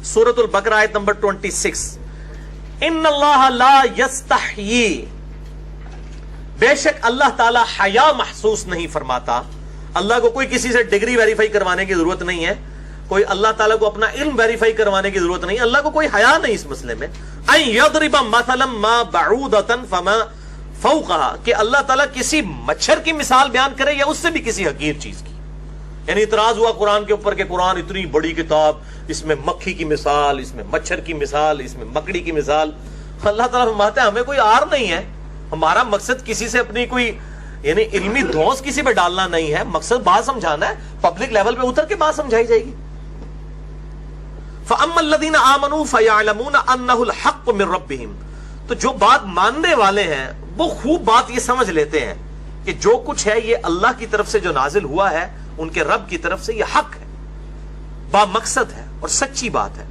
सूरत अल-बकरा आयत नंबर 26, इन्न अल्लाह ला यस्तहयी, बेशक अल्लाह ताला हया महसूस नहीं फरमाता। अल्लाह को कोई किसी से डिग्री वेरीफाई करवाने की जरूरत नहीं है, कोई अल्लाह ताला को अपना इल्म वेरीफाई करवाने की जरूरत नहीं, अल्लाह को कोई हया नहीं इस मसले में। अन यदरिबा मसलन मा बऊदतन फमा फौकहा, कि अल्लाह ताला किसी मच्छर की मिसाल बयान करे या उससे भी किसी हकीर चीज की। यानी इतराज हुआ कुरान के ऊपर कि कुरान इतनी बड़ी किताब, इसमें मक्खी की मिसाल, इसमें मच्छर की मिसाल, इसमें मकड़ी की मिसाल। अल्लाह ताला फरमाता है हमें कोई आर नहीं है, हमारा मकसद किसी से अपनी कोई यानी इल्मी धौंस किसी पे डालना नहीं है, मकसद बात समझाना है, पब्लिक लेवल पे उतर के बात समझाई जाएगी। फअम्मल्लज़ीना आमनू फयअलमून अन्नहुल हक़्क़ु मिर रब्बिहिम, तो जो बात मानने वाले हैं वो खूब बात ये समझ लेते हैं कि जो कुछ है ये अल्लाह की तरफ से जो नाजिल हुआ है, उनके रब की तरफ से ये हक है, बा मकसद है और सच्ची बात है।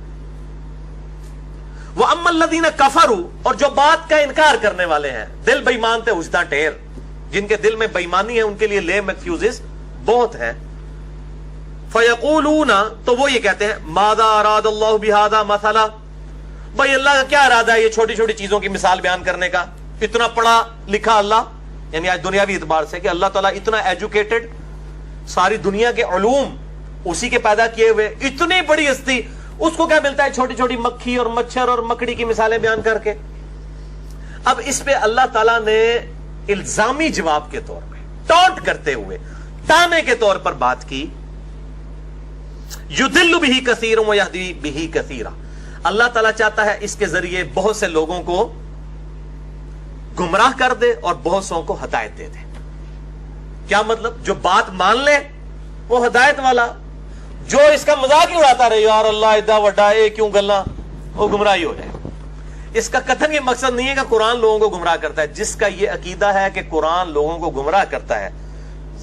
वह अम्मल्लज़ीना कफरू, और जो बात का इनकार करने वाले हैं, दिल बेईमान थे उजदा टेर, जिनके दिल में बेईमानी है उनके लिए लेम एक्सक्यूजेस बहुत है। फयक़ूलूना, तो वो ये कहते हैं मादा अरादल्लाहु बिहादा मसला, भाई अल्लाह का क्या इरादा है ये छोटी छोटी चीजों की मिसाल बयान करने का। इतना पढ़ा लिखा अल्लाह, यानी आज दुनियावी एतबार से कि अल्लाह ताला इतना एजुकेटेड, सारी दुनिया के उलूम उसी के पैदा किए हुए, इतनी बड़ी हस्ती, उसको क्या मिलता है छोटी छोटी मक्खी और मच्छर और मकड़ी की मिसालें बयान करके। अब इस पे अल्लाह ताला ने इल्जामी जवाब के तौर पे, टॉन्ट करते हुए, ताने के तौर पर बात की, युदिल्लु बिही कसीरन व यहदी बिही कसीरा, अल्लाह ताला चाहता है इसके जरिए बहुत से लोगों को गुमराह कर दे और बहुत सौ को हिदायत दे दे। क्या मतलब? जो बात मान ले वो हिदायत वाला, जो इसका मजाक ही उड़ाता रहे यार अल्लाह इदा वड्डा ए क्यों गल्ला, वो गुमराही हो जाए। इसका कथन ये मकसद नहीं है कि कुरान लोगों को गुमराह करता है। जिसका ये अकीदा है कि कुरान लोगों को गुमराह करता है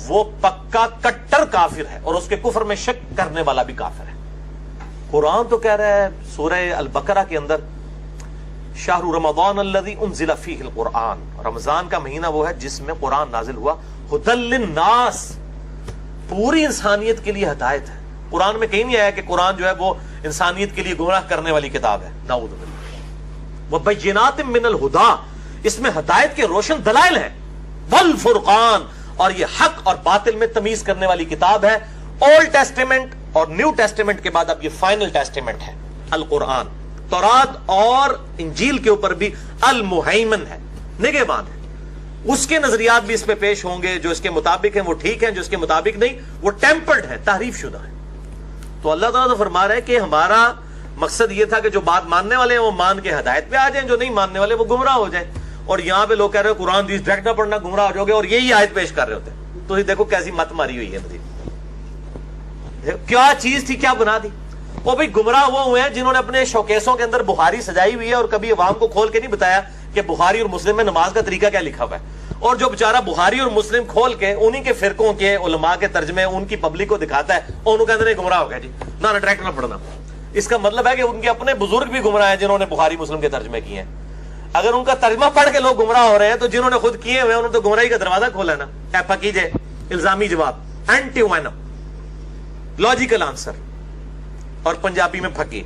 वो पक्का कट्टर काफिर है और उसके कुफर में शक करने वाला भी काफिर है। कुरान तो कह रहा है सूरह अल-बकरा के अंदर, शाहरु रमज़ान अल्लज़ी उन्ज़िला फ़ीहिल कुरान, रमजान का महीना वो है जिसमें कुरान नाजिल हुआ, हुदल लिन्नास, पूरी इंसानियत के लिए हिदायत है। कुरान में कहीं नहीं आया कि कुरान जो है वो इंसानियत के लिए गुमराह करने वाली किताब है, नाऊज़ बिल्लाह। वह बय्यिनातिम मिनल हुदा, इसमें हिदायत के रोशन दलाइल है, वल फुरकान, और ये हक और बातिल में तमीज करने वाली किताब है। ओल्ड टेस्टामेंट और न्यू टेस्टामेंट के बाद अब ये फाइनल टेस्टामेंट है अल कुरान। तौरात और इंजील के ऊपर भी अल मुहैमन है, निगहबान है। उसके नजरियात भी इस पे पेश होंगे, जो इसके मुताबिक हैं वो ठीक हैं, जो इसके मुताबिक नहीं वो टेम्पर्ड है, तारीफ शुदा है। तो अल्लाह ताला तो फरमा रहा है कि हमारा मकसद ये था कि जो बात मानने वाले हैं वो मान के हिदायत पे आ जाएं, जो नहीं मानने वाले वो गुमराह हो जाएं। और यहां पे लोग कह रहे हो कुरान डायरेक्ट ना पढ़ना गुमराह हो जाओगे, और यही आयत पेश कर रहे होते हैं। तो देखो कैसी मत मारी हुई है मजीद, क्या चीज थी क्या बना दी। वो भाई गुमराह वो हुए हैं जिन्होंने अपने शोकेसों के अंदर बुखारी सजाई हुई है और कभी अवाम को खोल के नहीं बताया कि बुखारी और मुस्लिम में नमाज का तरीका क्या लिखा हुआ है। और जो बेचारा बुखारी और मुस्लिम खोल के उन्हीं के फिरकों के उलमा के तर्जमे उनकी पब्लिक को दिखाता है और उनको कहते हैं गुमराह हो गया जी, ना डायरेक्ट ना पढ़ना। इसका मतलब है कि उनके अपने बुजुर्ग भी गुमराह हैं जिन्होंने बुखारी मुस्लिम के तर्जमे किए हैं। अगर उनका तर्जमा पढ़ के लोग गुमराह हो रहे हैं तो जिन्होंने खुद किए हुए उन्होंने तो गुमराही का दरवाजा खोला ना। ऐपा कीजिए इल्जामी जवाब, एंटी वाइनम, लॉजिकल आंसर, और पंजाबी में फकी।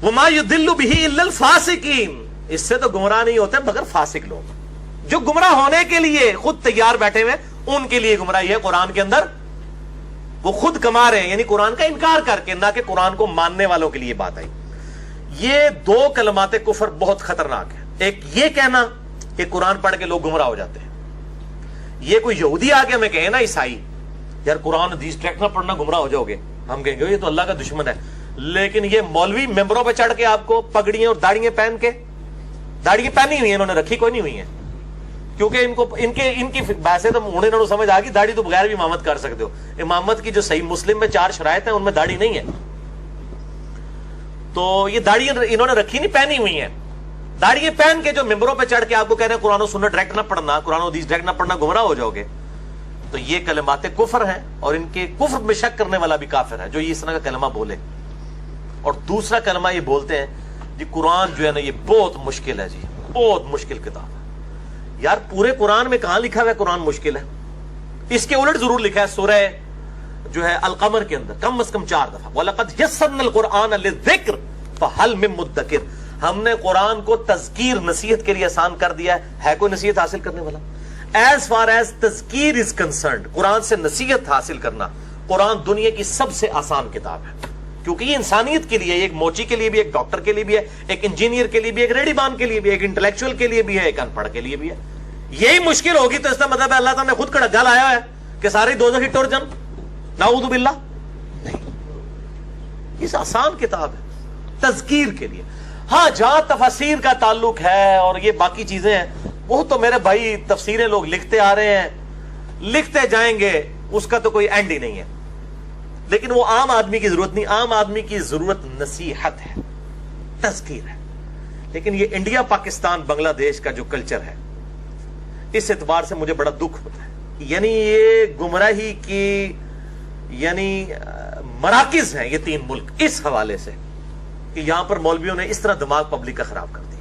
वमा युदिल्लु बिही इल्लल फासिकीन, इससे तो गुमराह नहीं होते मगर फासिक लोग जो गुमराह होने के लिए खुद तैयार बैठे हुए, उनके लिए गुमराही है कुरान के अंदर। वो खुद कमा रहे हैं, यानी कुरान का इनकार करके, ना कि कुरान को मानने वालों के लिए बात आई। ये दो कलमाते कुफर बहुत खतरनाक है। एक ये कहना कि कुरान पढ़ के लोग गुमराह हो जाते हैं। ये कोई यहूदी आके हमें कहे ना, ईसाई, यार कुरान हदीस डायरेक्ट ना पढ़ना गुमराह हो जाओगे, हम कहेंगे ये तो अल्लाह का दुश्मन है। लेकिन ये मौलवी मेंबरों पे चढ़ के आपको पगड़ियां और दाढ़ियां पहन के, दाढ़ियां पहनी हुई है इन्होंने, रखी कोई नहीं हुई है, क्योंकि इनको इनकी वैसे तो उन्हें समझ आ गई दाढ़ी तो बगैर भी इमामत कर सकते हो। इमामत की जो सही मुस्लिम में 4 शराइत है उनमें दाढ़ी नहीं है, तो ये दाढ़ी इन्होंने रखी नहीं, पहनी हुई है। दाढ़ी पहन के जो मेंबरों पे चढ़ के आपको कह रहे हैं कुरान और सुन्नत डायरेक्ट ना पढ़ना, कुरान और हदीस डायरेक्ट ना पढ़ना, गुमराह हो जाओगे, तो ये कलमाते कुफर हैं। और इनके कुफर में शक करने वाला भी काफिर है जो ये इस तरह का कलमा बोले। और दूसरा कलमा ये बोलते हैं जी कुरान जो है ना ये बहुत मुश्किल है जी, बहुत मुश्किल किताब है। यार पूरे कुरान में कहां लिखा हुआ है कुरान मुश्किल है? इसके उलट जरूर लिखा है सूरह جو ہے القمر کے اندر کم از کم 4 دفعہ وَلَقَدْ يَسَّرْنَا الْقُرْآنَ لِلذِّكْرِ فَهَلْ مِن مُدَّكِرٍ، ہم نے قرآن کو تذکیر نصیحت کے لیے آسان کر دیا ہے کوئی نصیحت حاصل کرنے والا؟ ایز فار ایز تذکیر از کنسرنڈ، قرآن سے نصیحت حاصل کرنا، قرآن دنیا کی سب سے آسان کتاب ہے، کیونکہ یہ انسانیت کے لیے، ایک موچی کے لیے بھی، ایک ڈاکٹر کے لیے بھی ہے، ایک انجینئر کے لیے بھی، ایک ریڈی بان کے لیے بھی، ایک انٹلیکچوئل کے لیے بھی ہے، ایک ان پڑھ کے لیے بھی ہے۔ یہی مشکل ہوگی تو اس کا مطلب ہے اللہ تعالیٰ نے خود کڑا گل آیا ہے کہ ساری دوزخی ٹور جن، نعوذ باللہ، نہیں، یہ آسان کتاب ہے تذکیر کے لیے۔ ہاں جہاں تفاسیر کا تعلق ہے اور یہ باقی چیزیں ہیں، وہ تو میرے بھائی تفسیریں لوگ لکھتے آ رہے ہیں، لکھتے جائیں گے، اس کا تو کوئی اینڈ ہی نہیں ہے، لیکن وہ عام آدمی کی ضرورت نہیں، عام آدمی کی ضرورت نصیحت ہے، تذکیر ہے۔ لیکن یہ انڈیا پاکستان بنگلہ دیش کا جو کلچر ہے، اس اعتبار سے مجھے بڑا دکھ ہوتا ہے، یعنی یہ گمراہی کی یعنی مراکز ہیں یہ 3 ملک، اس حوالے سے کہ یہاں پر مولویوں نے اس طرح دماغ پبلک کا خراب کر دیا۔